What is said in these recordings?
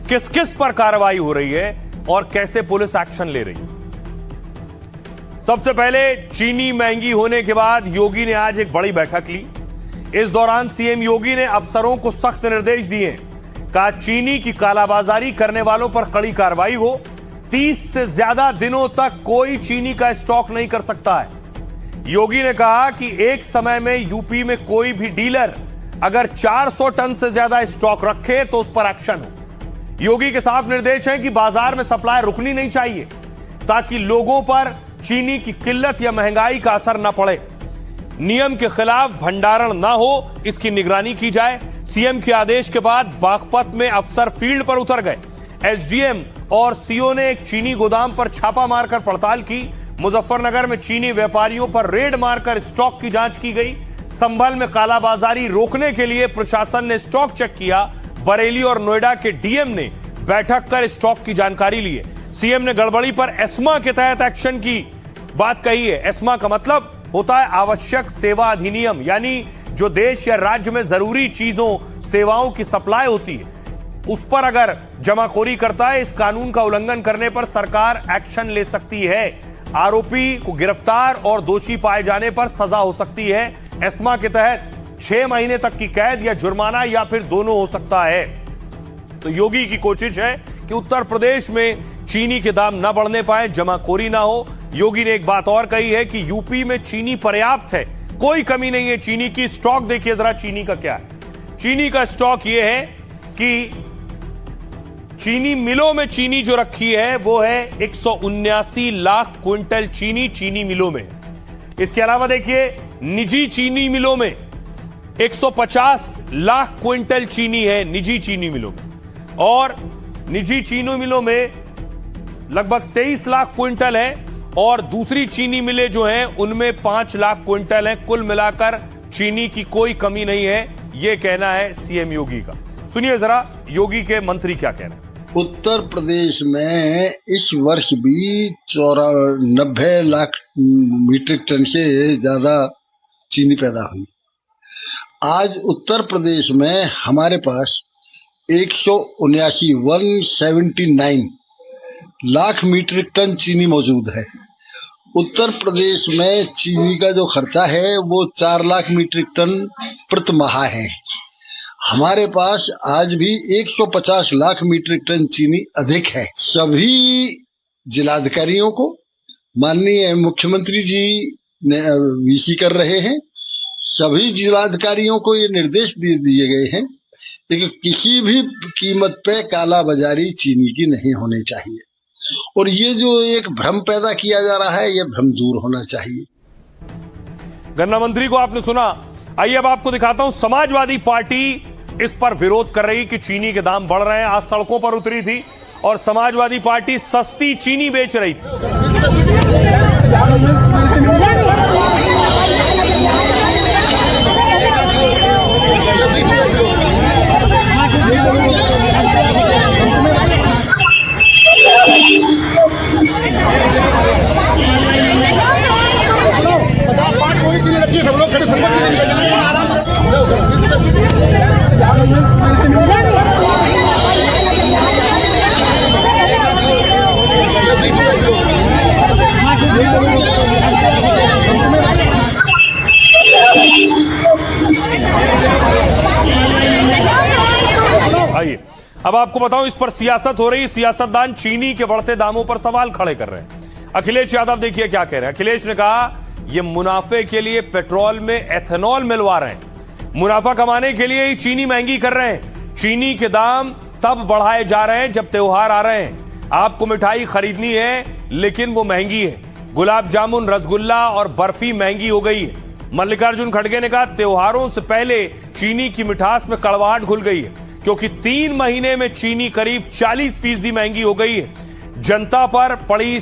किस किस पर कार्रवाई हो रही है और कैसे पुलिस एक्शन ले रही है। सबसे पहले चीनी महंगी होने के बाद योगी ने आज एक बड़ी बैठक ली। इस दौरान सीएम योगी ने अफसरों को सख्त निर्देश दिए। कहा चीनी की कालाबाजारी करने वालों पर कड़ी कार्रवाई हो। 30 से ज्यादा दिनों तक कोई चीनी का स्टॉक नहीं कर सकता है। योगी ने कहा कि एक समय में यूपी में कोई भी डीलर अगर 400 टन से ज्यादा स्टॉक रखे तो उस पर एक्शन हो। योगी के साफ निर्देश हैं कि बाजार में सप्लाई रुकनी नहीं चाहिए ताकि लोगों पर चीनी की किल्लत या महंगाई का असर न पड़े। नियम के खिलाफ भंडारण ना हो, इसकी निगरानी की जाए। सीएम के आदेश के बाद बागपत में अफसर फील्ड पर उतर गए। एसडीएम और सीओ ने एक चीनी गोदाम पर छापा मारकर पड़ताल की। मुजफ्फरनगर में चीनी व्यापारियों पर रेड मारकर स्टॉक की जांच की गई। संभल में कालाबाजारी रोकने के लिए प्रशासन ने स्टॉक चेक किया। बरेली और नोएडा के डीएम ने बैठक कर स्टॉक की जानकारी ली है। सीएम ने गड़बड़ी पर एस्मा के तहत एक्शन की बात कही है। एस्मा का मतलब होता है आवश्यक सेवा अधिनियम, यानी जो देश या राज्य में जरूरी चीजों सेवाओं की सप्लाई होती है उस पर अगर जमाखोरी करता है, इस कानून का उल्लंघन करने पर सरकार एक्शन ले सकती है। आरोपी को गिरफ्तार और दोषी पाए जाने पर सजा हो सकती है। एस्मा के तहत 6 महीने तक की कैद या जुर्माना या फिर दोनों हो सकता है। तो योगी की कोशिश है कि उत्तर प्रदेश में चीनी के दाम ना बढ़ने पाए, जमाखोरी ना हो। योगी ने एक बात और कही है कि यूपी में चीनी पर्याप्त है, कोई कमी नहीं है चीनी की। स्टॉक देखिए जरा चीनी का क्या है। चीनी का स्टॉक यह है कि चीनी मिलों में चीनी जो रखी है वो है 179 लाख क्विंटल चीनी मिलों में। इसके अलावा देखिए निजी चीनी मिलों में 150 लाख क्विंटल चीनी है निजी चीनी मिलों में, और निजी चीनी मिलों में लगभग 23 लाख क्विंटल है, और दूसरी चीनी मिलें जो हैं उनमें 5 लाख क्विंटल है। कुल मिलाकर चीनी की कोई कमी नहीं है, यह कहना है सीएम योगी का। सुनिए जरा योगी के मंत्री क्या कह रहे हैं। उत्तर प्रदेश में इस वर्ष भी 94 लाख मीट्रिक टन से ज्यादा चीनी पैदा हुई। आज उत्तर प्रदेश में हमारे पास 179 लाख मीट्रिक टन चीनी मौजूद है। उत्तर प्रदेश में चीनी का जो खर्चा है वो 4 लाख मीट्रिक टन प्रति माह है। हमारे पास आज भी 150 लाख मीट्रिक टन चीनी अधिक है। सभी जिलाधिकारियों को माननीय मुख्यमंत्री जी ने वीसी कर रहे हैं। सभी जिलाधिकारियों को ये निर्देश दे दिए गए हैं कि किसी भी कीमत पे कालाबाजारी चीनी की नहीं होनी चाहिए, और ये जो एक भ्रम पैदा किया जा रहा है ये भ्रम दूर होना चाहिए। गन्ना मंत्री को आपने सुना। आइए अब आपको दिखाता हूं समाजवादी पार्टी इस पर विरोध कर रही कि चीनी के दाम बढ़ रहे हैं। आज सड़कों पर उतरी थी और समाजवादी पार्टी सस्ती चीनी बेच रही थी। सब लोग खड़े आइए अब आपको बताऊं इस पर सियासत हो रही। सियासतदान चीनी के बढ़ते दामों पर सवाल खड़े कर रहे हैं। अखिलेश यादव देखिए क्या कह रहे हैं। अखिलेश ने कहा ये मुनाफे के लिए पेट्रोल में एथेनॉल मिलवा रहे हैं, मुनाफा कमाने के लिए ही चीनी महंगी कर रहे हैं। चीनी के दाम तब बढ़ाए जा रहे हैं जब त्योहार आ रहे हैं। आपको मिठाई खरीदनी है लेकिन वो महंगी है। गुलाब जामुन, रसगुल्ला और बर्फी महंगी हो गई है। मल्लिकार्जुन खड़गे ने कहा त्योहारों से पहले चीनी की मिठास में कड़वाहट घुल गई है क्योंकि 3 महीने में चीनी करीब 40% महंगी हो गई है। जनता पर पड़ी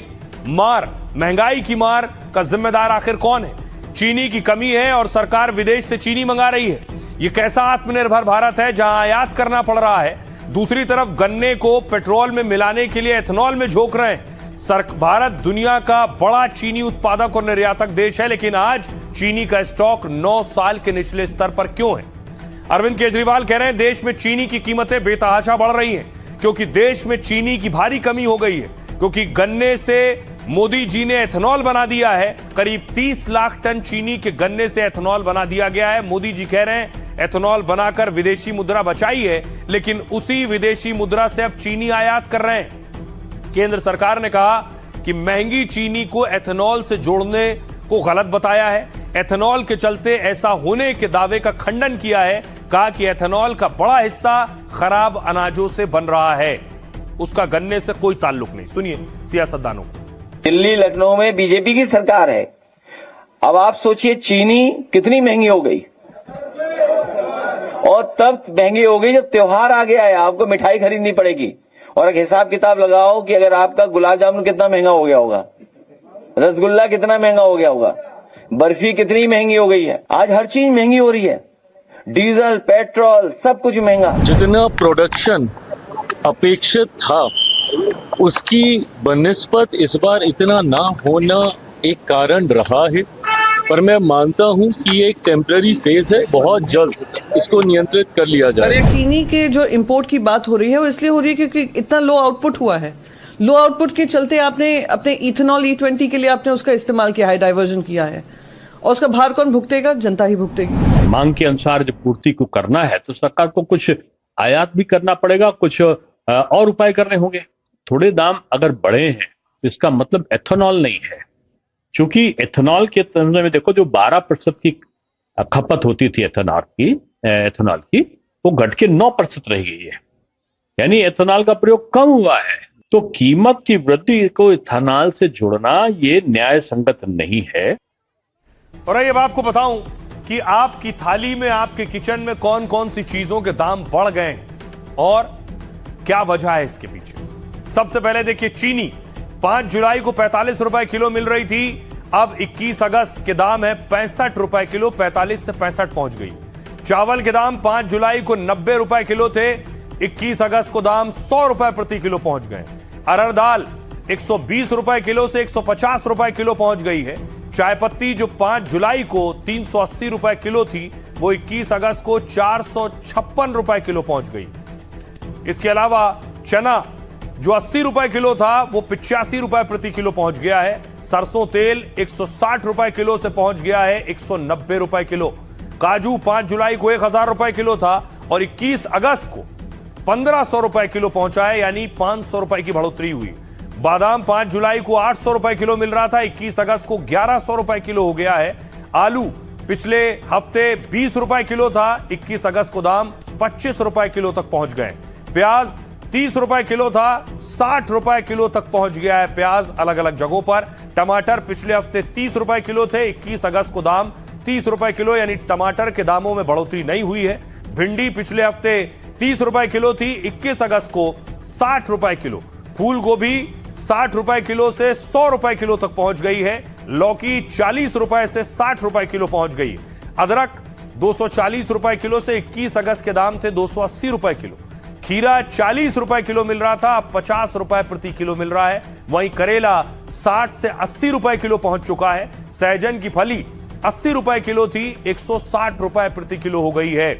मार, महंगाई की मार का जिम्मेदार आखिर कौन है? चीनी की कमी है और सरकार विदेश से चीनी मंगा रही है। यह कैसा आत्मनिर्भर भारत है जहां आयात करना पड़ रहा है, दूसरी तरफ गन्ने को पेट्रोल में मिलाने के लिए एथेनॉल में झोंक रहे हैं। भारत दुनिया का बड़ा चीनी उत्पादक और निर्यातक देश है, लेकिन आज चीनी का स्टॉक 9 साल के निचले स्तर पर क्यों है? अरविंद केजरीवाल कह रहे हैं देश में चीनी की कीमतें बेतहाशा बढ़ रही हैं। क्योंकि देश में चीनी की भारी कमी हो गई है, क्योंकि गन्ने से मोदी जी ने एथेनॉल बना दिया है। करीब 30 लाख टन चीनी के गन्ने से एथेनॉल बना दिया गया है। मोदी जी कह रहे हैं एथेनॉल बनाकर विदेशी मुद्रा बचाई है, लेकिन उसी विदेशी मुद्रा से अब चीनी आयात कर रहे हैं। केंद्र सरकार ने कहा कि महंगी चीनी को एथेनॉल से जोड़ने को गलत बताया है। एथेनॉल के चलते ऐसा होने के दावे का खंडन किया है। कहा कि एथेनॉल का बड़ा हिस्सा खराब अनाजों से बन रहा है, उसका गन्ने से कोई ताल्लुक नहीं। सुनिए सियासतदानों को। दिल्ली लखनऊ में बीजेपी की सरकार है। अब आप सोचिए चीनी कितनी महंगी हो गई, और तब महंगी हो गई जब त्योहार आ गया है, आपको मिठाई खरीदनी पड़ेगी। और एक हिसाब किताब लगाओ कि अगर आपका गुलाब जामुन कितना महंगा हो गया होगा, रसगुल्ला कितना महंगा हो गया होगा, बर्फी कितनी महंगी हो गई है। आज हर चीज महंगी हो रही है, डीजल पेट्रोल सब कुछ महंगा। जितना प्रोडक्शन अपेक्षित था उसकी बनिस्बत इस बार इतना ना होना एक कारण रहा है, पर मैं मानता हूं कि ये एक टेम्पररी फेज है। बहुत जल्द इसको नियंत्रित कर लिया जाए। चीनी के जो इंपोर्ट की बात हो रही है वो इसलिए हो रही है क्योंकि इतना लो आउटपुट हुआ है। लो आउटपुट के चलते आपने अपने इथेनॉल E20 के लिए आपने उसका इस्तेमाल किया है, डाइवर्जन किया है, और उसका भार कौन भुगतेगा? जनता ही भुगतेगी। मांग के अनुसार जब पूर्ति को करना है तो सरकार को कुछ आयात भी करना पड़ेगा, कुछ और उपाय करने होंगे। थोड़े दाम अगर बढ़े हैं तो इसका मतलब एथेनॉल नहीं है, क्योंकि एथेनॉल के तुलना में देखो जो 12% की खपत होती थी एथेनॉल की वो घट के 9% रह गई है, यानी एथेनॉल का प्रयोग कम हुआ है। तो कीमत की वृद्धि को एथेनॉल से जोड़ना ये न्याय संगत नहीं है। और अब आपको बताऊं कि आपकी थाली में, आपके किचन में कौन कौन सी चीजों के दाम बढ़ गए हैं और क्या वजह है इसके पीछे। सबसे पहले देखिए चीनी 5 जुलाई को 45 रुपए किलो मिल रही थी, अब 21 अगस्त के दाम है 65 रुपए किलो, 45 से 65 पहुंच गई। चावल के दाम 5 जुलाई को 90 रुपए किलो थे, 21 अगस्त को दाम 100 रुपए प्रति किलो पहुंच गए। अरहर दाल 120 रुपए किलो से 150 रुपए किलो पहुंच गई है। चाय पत्ती जो 5 जुलाई को 380 रुपए किलो थी, वो 21 अगस्त को 456 रुपए किलो पहुंच गई। इसके अलावा चना जो 80 रुपए किलो था वो 85 रुपए प्रति किलो पहुंच गया है। सरसों तेल 160 रुपए किलो से पहुंच गया है 190 रुपए किलो। काजू 5 जुलाई को 1000 रुपए किलो था और 21 अगस्त को 1500 रुपए किलो पहुंचा है, यानी 500 रुपए की बढ़ोतरी हुई। बादाम 5 जुलाई को 800 रुपए किलो मिल रहा था, 21 अगस्त को 1100 रुपए किलो हो गया है। आलू पिछले हफ्ते 20 रुपए किलो था, 21 अगस्त को दाम 25 रुपए किलो तक पहुंच गए। प्याज 30 रुपए किलो था, 60 रुपए किलो तक पहुंच गया है प्याज अलग अलग जगहों पर। टमाटर पिछले हफ्ते 30 रुपए किलो थे, 21 अगस्त को दाम 30 रुपए किलो, यानी टमाटर के दामों में बढ़ोतरी नहीं हुई है। भिंडी पिछले हफ्ते 30 रुपए किलो थी, 21 अगस्त को 60 रुपए किलो। फूल गोभी 60 रुपए किलो से 100 रुपए किलो तक पहुंच गई है। लौकी 40 रुपए से 60 रुपए किलो पहुंच गई। अदरक 240 रुपए किलो से 21 अगस्त के दाम थे 280 रुपए किलो। खीरा 40 रुपए किलो मिल रहा था, अब 50 रुपए प्रति किलो मिल रहा है। वहीं करेला 60 से 80 रुपए किलो पहुंच चुका है। सहजन की फली 80 रुपए किलो थी, 160 रुपए प्रति किलो हो गई है।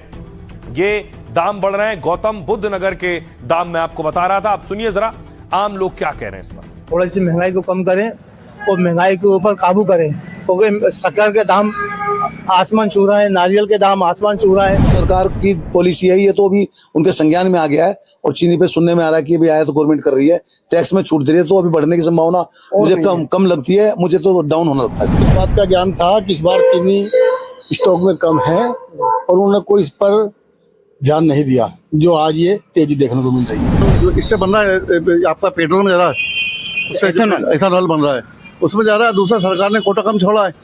ये दाम बढ़ रहे हैं। गौतम बुद्ध नगर के दाम मैं आपको बता रहा था, आप सुनिए जरा आम लोग क्या कह रहे हैं इस पर। थोड़ी सी महंगाई को कम करें और महंगाई के ऊपर काबू करें, क्योंकि शक्कर के दाम आसमान छू रहा है, नारियल के दाम आसमान छू रहा है। सरकार की पॉलिसी है ये, तो अभी उनके संज्ञान में आ गया है। और चीनी पे सुनने में आ रहा है कि भी आया तो गवर्नमेंट कर रही है, टैक्स में छूट दे रही है, तो अभी बढ़ने की संभावना मुझे कम लगती है, मुझे तो डाउन होना लगता है। इस बात का ज्ञान था कि इस बार चीनी स्टॉक में कम है और उन्होंने कोई इस पर ध्यान नहीं दिया, जो आज ये तेजी देखने को मिल रही है। जो इससे बन रहा है आपका पेट्रोल में जा रहा है, उससे एथेनॉल बन रहा है, उसमें जा रहा है। दूसरा सरकार ने कोटा कम छोड़ा है।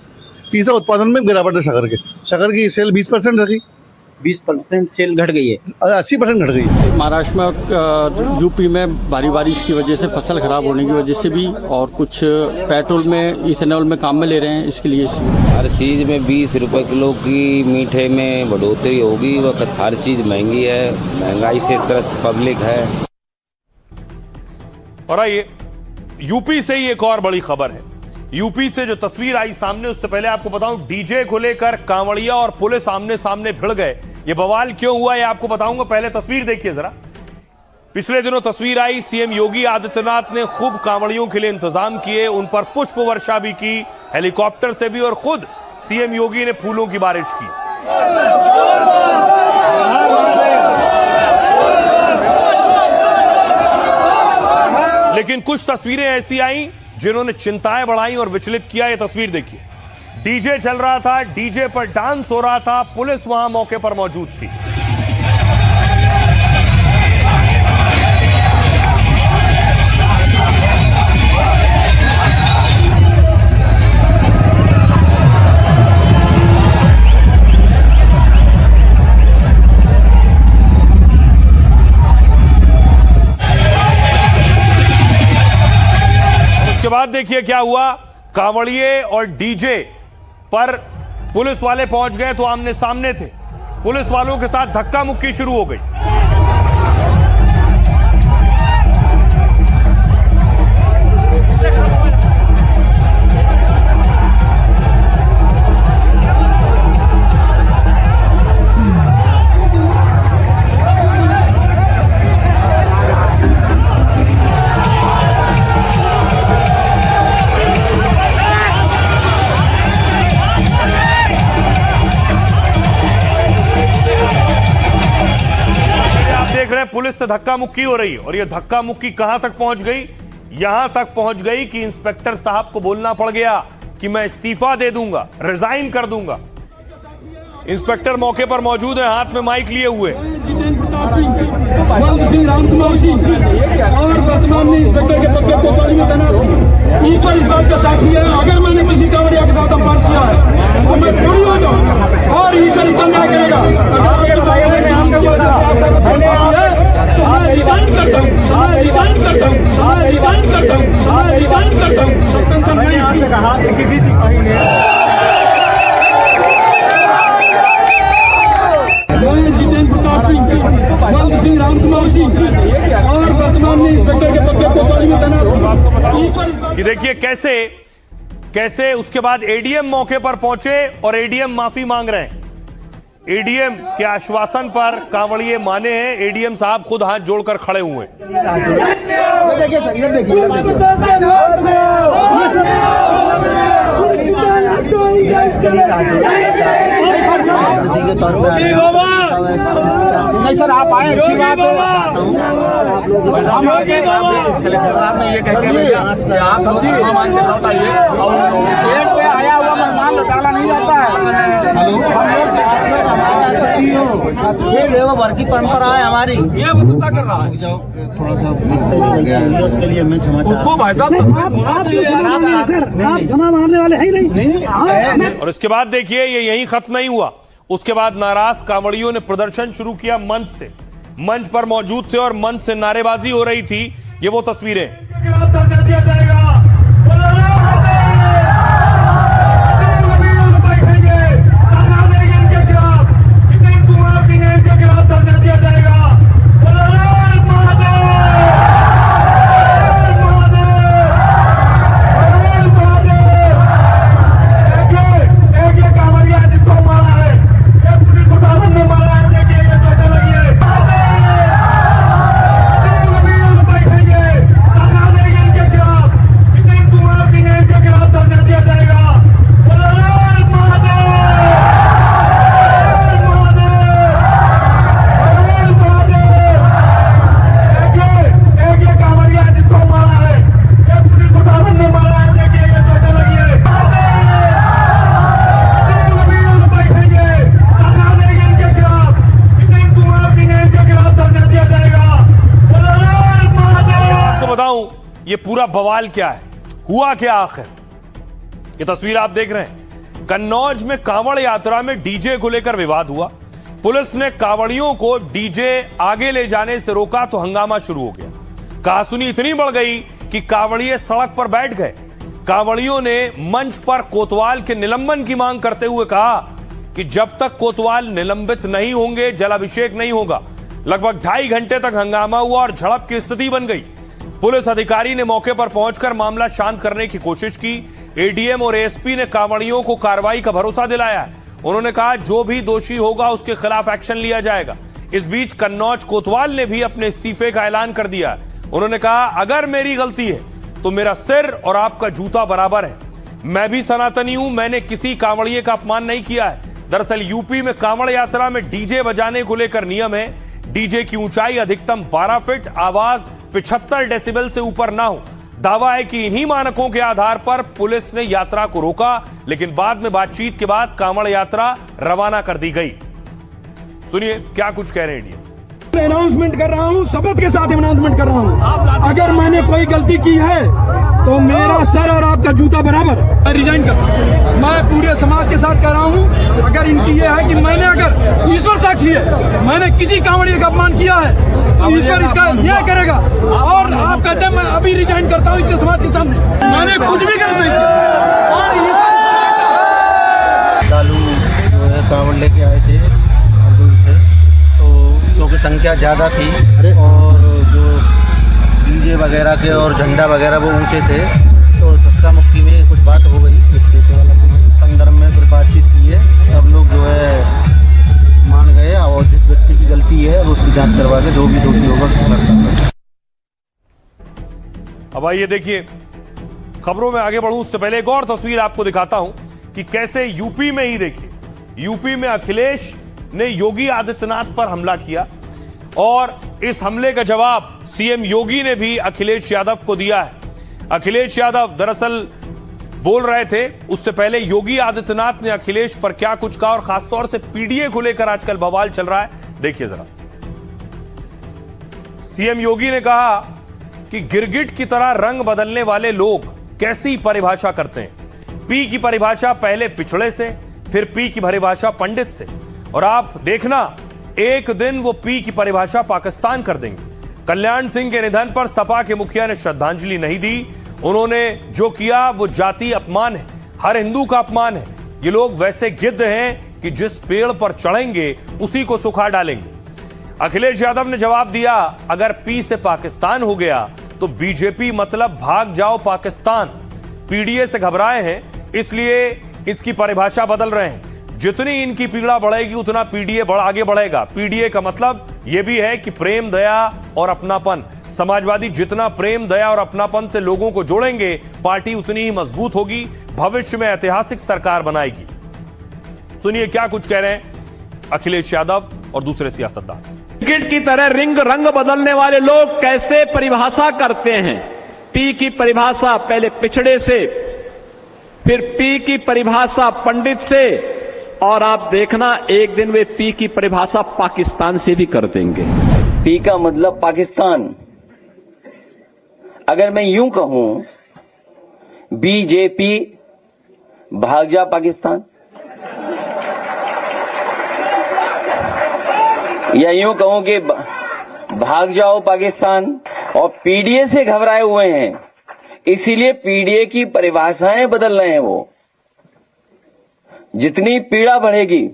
तीसरा उत्पादन में गिरावट है शक्कर की सेल 20% रखी, 20% सेल घट गई है, 80% घट गई। महाराष्ट्र में यूपी में भारी बारिश की वजह से फसल खराब होने की वजह से भी, और कुछ पेट्रोल में इथेनॉल में काम में ले रहे हैं, इसके लिए हर चीज़ में 20 रुपए किलो की मीठे में बढ़ोतरी होगी। वक्त हर चीज़ महंगी है, महंगाई से त्रस्त पब्लिक है। और आइए यूपी से ही एक और बड़ी खबर है। यूपी से जो तस्वीर आई सामने, उससे पहले आपको बताऊं, डीजे को लेकर कांवड़िया और पुलिस आमने सामने भिड़ गए। ये बवाल क्यों हुआ ये आपको बताऊंगा, पहले तस्वीर देखिए जरा। पिछले दिनों तस्वीर आई, सीएम योगी आदित्यनाथ ने खूब कांवड़ियों के लिए इंतजाम किए, उन पर पुष्प वर्षा भी की, हेलीकॉप्टर से भी, और खुद सीएम योगी ने फूलों की बारिश की। लेकिन कुछ तस्वीरें ऐसी आई जिन्होंने चिंताएं बढ़ाई और विचलित किया। यह तस्वीर देखिए, डीजे चल रहा था, डीजे पर डांस हो रहा था, पुलिस वहां मौके पर मौजूद थी। उसके बाद देखिए क्या हुआ, कांवड़िए और डीजे पर पुलिस वाले पहुंच गए तो आमने सामने थे। पुलिस वालों के साथ धक्का मुक्की शुरू हो गई। पुलिस से धक्का मुक्की हो रही है और यह धक्का मुक्की कहां तक पहुंच गई, यहां तक पहुंच गई कि इंस्पेक्टर साहब को बोलना पड़ गया कि मैं इस्तीफा दे दूंगा, रिजाइन कर दूंगा। इंस्पेक्टर मौके पर मौजूद है, हाथ में माइक लिए हुए। और वर्तमान में इंस्पेक्टर के पद पर कोतवाली में तैनात हूं। ईश्वर इस बात का साक्षी है, अगर मैंने किसी कांवड़िया के साथ संपर्क किया है तो मैं पूरी हो जाऊं और ईश्वर इसका न्याय करेगा। रिजाइन करता हूं, रिजाइन करता हूं, रिजाइन करता हूं, रिजाइन करता हूं। सस्पेंशन नहीं आपसे कहा किसी सिपाही ने और वर्तमान में इंस्पेक्टर के पद पर कोतवाली में तैनात हूं। कि देखिए कैसे उसके बाद एडीएम मौके पर पहुंचे और एडीएम माफी मांग रहे हैं। एडीएम के आश्वासन पर कांवड़िए माने हैं, एडीएम साहब खुद हाथ जोड़कर खड़े हुए। देखिए सर, ये देखिए नहीं सर, आप आए अच्छी बात है। ये कहते आप पे आया हुआ मेहमान लौटाना नहीं जाता है। हेलो, हम लोग आप लोग हमारे अतिथि हो, ये देवो भर की परंपरा है हमारी। ये पता कर रहा है, थोड़ा सा उसके लिए मैं क्षमा चाहता हूं। आप क्षमा मांगने वाले हैं नहीं। और इसके बाद देखिए ये यहीं खत्म नहीं हुआ। उसके बाद नाराज कांवड़ियों ने प्रदर्शन शुरू किया मंच से। मंच पर मौजूद थे और मंच से नारेबाजी हो रही थी। ये वो तस्वीरें ये पूरा बवाल क्या है, हुआ क्या आखिर। ये तस्वीर आप देख रहे हैं, कन्नौज में कांवड़ यात्रा में डीजे को लेकर विवाद हुआ। पुलिस ने कांवड़ियों को डीजे आगे ले जाने से रोका तो हंगामा शुरू हो गया। कहासुनी इतनी बढ़ गई कि कांवड़िए सड़क पर बैठ गए। कांवड़ियों ने मंच पर कोतवाल के निलंबन की मांग करते हुए कहा कि जब तक कोतवाल निलंबित नहीं होंगे जलाभिषेक नहीं होगा। लगभग 2.5 घंटे तक हंगामा हुआ और झड़प की स्थिति बन गई। पुलिस अधिकारी ने मौके पर पहुंचकर मामला शांत करने की कोशिश की। एडीएम और एएसपी ने कांवड़ियों को कार्रवाई का भरोसा दिलाया है। उन्होंने कहा जो भी दोषी होगा उसके खिलाफ एक्शन लिया जाएगा। इस बीच कन्नौज कोतवाल ने भी अपने इस्तीफे का ऐलान कर दिया। उन्होंने कहा, अगर मेरी गलती है तो मेरा सिर और आपका जूता बराबर है। मैं भी सनातनी हूं, मैंने किसी कांवड़िए का अपमान नहीं किया है। दरअसल यूपी में कांवड़ यात्रा में डीजे बजाने को लेकर नियम है। डीजे की ऊंचाई अधिकतम 12 फीट, आवाज 75 डेसिबल से ऊपर ना हो। दावा है कि इन्हीं मानकों के आधार पर पुलिस ने यात्रा को रोका, लेकिन बाद में बातचीत के बाद कांवड़ यात्रा रवाना कर दी गई। सुनिए क्या कुछ कह रहे हैं इंडिया। अनाउंसमेंट कर रहा हूं, शपथ के साथ अनाउंसमेंट कर रहा हूं, अगर मैंने कोई गलती की है तो मेरा सर और आपका जूता बराबर। मैं रिजाइन कर, मैं पूरे समाज के साथ कह रहा हूं, अगर इनकी ये है कि मैंने, अगर ईश्वर साक्षी है, मैंने किसी कांवड़िए का अपमान किया है तो ईश्वर इसका न्याय करेगा। और आप कहते हैं मैं अभी रिजाइन करता हूं इतने समाज के सामने, मैंने कुछ भी गलत नहीं किया। और लालू जो है कांवड़ लेके आए थे दूर से, तो क्योंकि संख्या ज़्यादा थी और जो डीजे वगैरह के और झंडा वगैरह वो ऊंचे थे, तो धक्का मुक्की में कुछ बात हो गई। उस संदर्भ में फिर बातचीत की है, सब लोग जो है मान गए और जिस व्यक्ति की गलती है उसकी जांच करवा के जो भी दोषी होगा उसको करना। अब आइए देखिए, खबरों में आगे बढ़ूं उससे पहले एक और तस्वीर आपको दिखाता हूं कि कैसे यूपी में ही देखिए, यूपी में अखिलेश ने योगी आदित्यनाथ पर हमला किया और इस हमले का जवाब सीएम योगी ने भी अखिलेश यादव को दिया है। अखिलेश यादव दरअसल बोल रहे थे, उससे पहले योगी आदित्यनाथ ने अखिलेश पर क्या कुछ कहा और खासतौर से पीडीए को लेकर आजकल बवाल चल रहा है। देखिए जरा। सीएम योगी ने कहा कि गिरगिट की तरह रंग बदलने वाले लोग कैसी परिभाषा करते हैं। पी की परिभाषा पहले पिछड़े से, फिर पी की परिभाषा पंडित से, और आप देखना एक दिन वो पी की परिभाषा पाकिस्तान कर देंगे। कल्याण सिंह के निधन पर सपा के मुखिया ने श्रद्धांजलि नहीं दी। उन्होंने जो किया वो जाति अपमान है, हर हिंदू का अपमान है। ये लोग वैसे गिद्ध हैं कि जिस पेड़ पर चढ़ेंगे उसी को सुखा डालेंगे। अखिलेश यादव ने जवाब दिया, अगर पी से पाकिस्तान हो गया तो बीजेपी मतलब भाग जाओ पाकिस्तान। पीडीए से घबराए हैं इसलिए इसकी परिभाषा बदल रहे हैं। जितनी इनकी पीड़ा बढ़ेगी उतना पीडीए आगे बढ़ेगा। पीडीए का मतलब यह भी है कि प्रेम, दया और अपनापन। समाजवादी जितना प्रेम, दया और अपनापन से लोगों को जोड़ेंगे, पार्टी उतनी ही मजबूत होगी, भविष्य में ऐतिहासिक सरकार बनाएगी। सुनिए क्या कुछ कह रहे हैं अखिलेश यादव और दूसरे सियासतदान। क्रिकेट की तरह रंग बदलने वाले लोग कैसे परिभाषा करते हैं। पी की परिभाषा पहले पिछड़े से, फिर पी की परिभाषा पंडित से, और आप देखना एक दिन वे पी की परिभाषा पाकिस्तान से भी कर देंगे। पी का मतलब पाकिस्तान। अगर मैं यूं कहूं बीजेपी भाग जा पाकिस्तान, या यूं कहूं कि भाग जाओ पाकिस्तान, और पीडीए से घबराए हुए हैं इसीलिए पीडीए की परिभाषाएं बदल रहे हैं। वो जितनी पीड़ा बढ़ेगी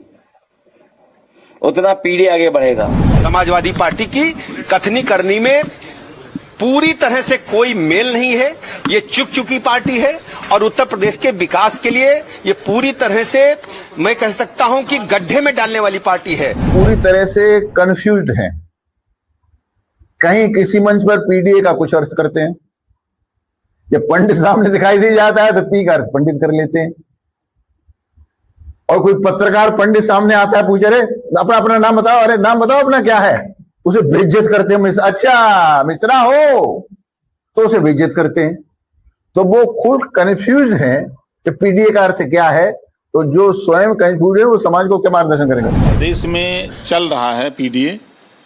उतना पीढ़ी आगे बढ़ेगा। समाजवादी पार्टी की कथनी करनी में पूरी तरह से कोई मेल नहीं है। ये चुक चुकी पार्टी है और उत्तर प्रदेश के विकास के लिए ये पूरी तरह से, मैं कह सकता हूं कि गड्ढे में डालने वाली पार्टी है। पूरी तरह से कंफ्यूज्ड हैं। कहीं किसी मंच पर पीडीए का कुछ अर्थ करते हैं, ये पंडित सामने दिखाई दे जाता है तो पी का अर्थ पंडित कर लेते हैं, और कोई पत्रकार पंडित सामने आता है, पूछे रे अपना नाम बताओ, अरे नाम बताओ अपना क्या है, उसे बेइज्जत करते हैं। अच्छा मिश्रा हो तो उसे बेइज्जत करते हैं। तो वो खुद कंफ्यूज हैं कि पीडीए का अर्थ क्या है। तो जो स्वयं कंफ्यूज है वो समाज को क्या मार्गदर्शन करेगा। देश में चल रहा है पीडीए,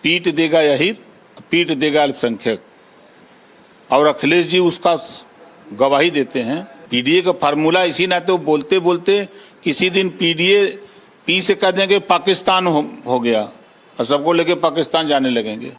पीट देगा यही, पीट देगा अल्पसंख्यक, और अखिलेश जी उसका गवाही देते हैं। पीडीए का फार्मूला इसी नाते बोलते बोलते किसी दिन पीडीए पी से कह देंगे पाकिस्तान हो गया और सबको लेके पाकिस्तान जाने लगेंगे।